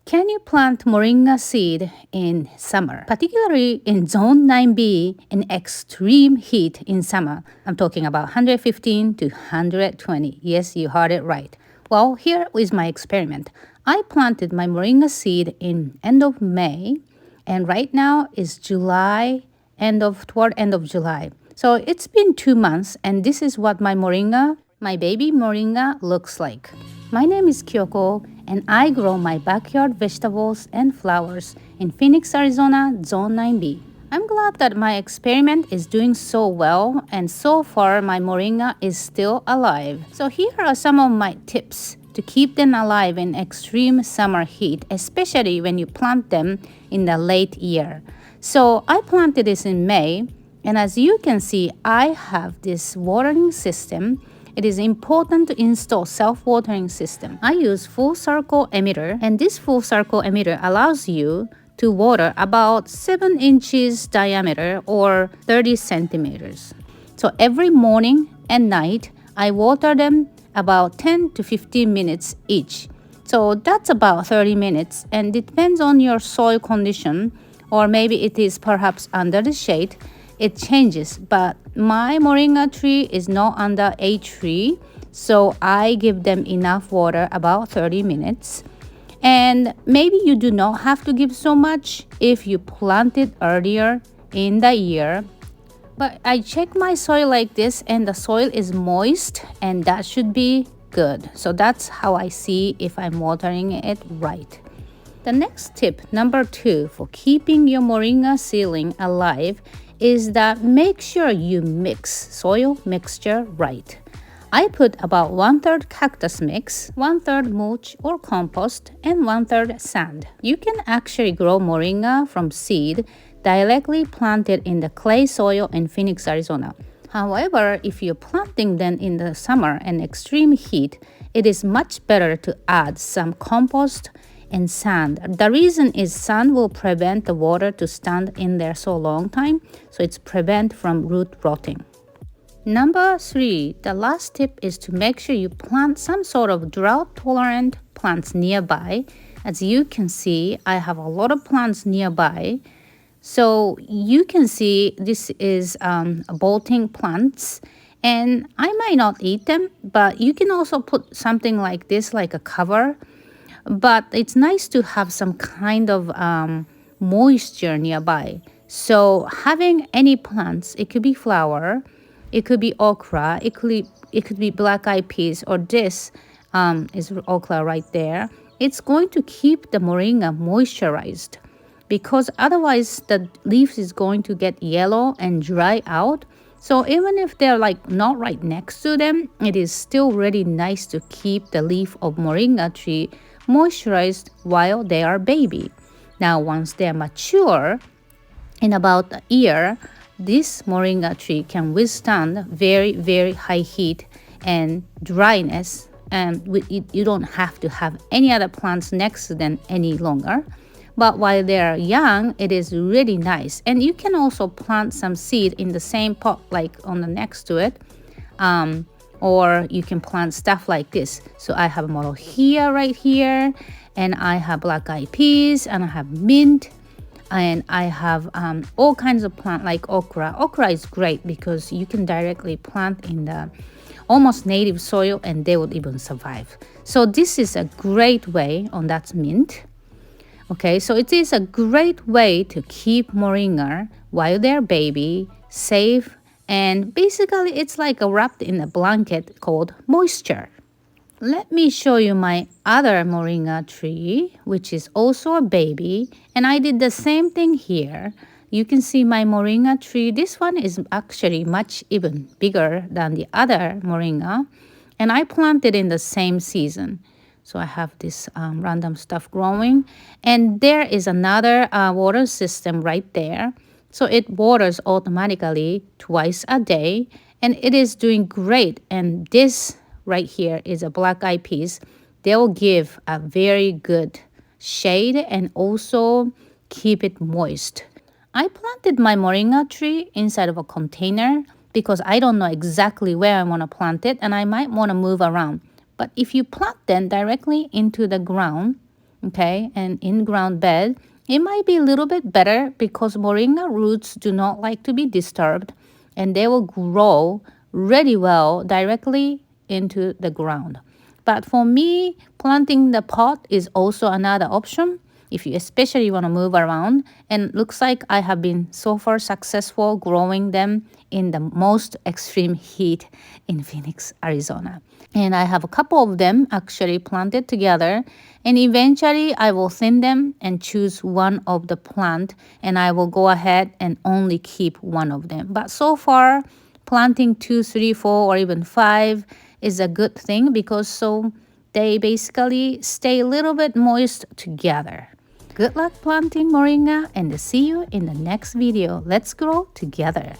Can you plant moringa seed in summer, particularly in zone 9B in extreme heat in summer? I'm talking about 115 to 120. Yes, you heard it right. Well, here is my experiment. I planted my moringa seed in end of May, and right now is July, toward end of July. So it's been 2 months, and this is what my baby moringa looks like. My name is Kyoko, and I grow my backyard vegetables and flowers in Phoenix, Arizona, Zone 9B. I'm glad that my experiment is doing so well, and so far my moringa is still alive. So here are some of my tips to keep them alive in extreme summer heat, especially when you plant them in the late year. So I planted this in May, and as you can see, I have this watering system. It is important to install self-watering system. I use full circle emitter, and this full circle emitter allows you to water about 7 inches diameter or 30 centimeters. So every morning and night, I water them about 10 to 15 minutes each. So that's about 30 minutes, and it depends on your soil condition, or maybe it is perhaps under the shade. It changes, but my moringa tree is not under a tree, so I give them enough water, about 30 minutes. And maybe you do not have to give so much if you plant it earlier in the year. But I check my soil like this, and the soil is moist, and that should be good. So that's how I see if I'm watering it right. The next tip, number 2, for keeping your moringa seedling alive is that make sure you mix soil mixture right. I put about 1/3 cactus mix, 1/3 mulch or compost, and 1/3 sand. You can actually grow moringa from seed directly planted in the clay soil in Phoenix, Arizona. However, if you're planting them in the summer and extreme heat, it is much better to add some compost and sand. The reason is sand will prevent the water to stand in there so long time, so it's prevent from root rotting. Number 3, the last tip is to make sure you plant some sort of drought tolerant plants nearby. As you can see, I have a lot of plants nearby. So you can see this is bolting plants, and I might not eat them, but you can also put something like this, like a cover. But it's nice to have some kind of moisture nearby. So having any plants, it could be flower, it could be okra, it could be black eyed peas, or this is okra right there. It's going to keep the moringa moisturized, because otherwise the leaves is going to get yellow and dry out. So even if they're like not right next to them, it is still really nice to keep the leaf of moringa tree moisturized while they are baby. Now once they are mature, in about a year, this moringa tree can withstand very, very high heat and dryness, and you don't have to have any other plants next to them any longer. But while they are young, it is really nice. And you can also plant some seed in the same pot, like on the next to it. Or you can plant stuff like this. So I have a model here, right here, and I have black eyed peas, and I have mint, and I have all kinds of plant like okra. Okra is great because you can directly plant in the almost native soil, and they would even survive. So this is a great way, on that mint. Okay, so it is a great way to keep moringa while they're baby safe. And basically, it's like wrapped in a blanket called moisture. Let me show you my other moringa tree, which is also a baby. And I did the same thing here. You can see my moringa tree. This one is actually much even bigger than the other moringa. And I planted in the same season. So I have this random stuff growing. And there is another water system right there. So it waters automatically twice a day, and it is doing great. And this right here is a black eyed peas. They'll give a very good shade and also keep it moist. I planted my moringa tree inside of a container because I don't know exactly where I want to plant it, and I might want to move around. But if you plant them directly into the ground, okay, and in-ground bed, it might be a little bit better because moringa roots do not like to be disturbed, and they will grow really well directly into the ground. But for me, planting the pot is also another option if you especially want to move around. And looks like I have been so far successful growing them in the most extreme heat in Phoenix, Arizona. And I have a couple of them actually planted together. And eventually I will thin them and choose one of the plant. And I will go ahead and only keep one of them. But so far, planting 2, 3, 4, or even 5 is a good thing because so they basically stay a little bit moist together. Good luck planting moringa and see you in the next video. Let's grow together.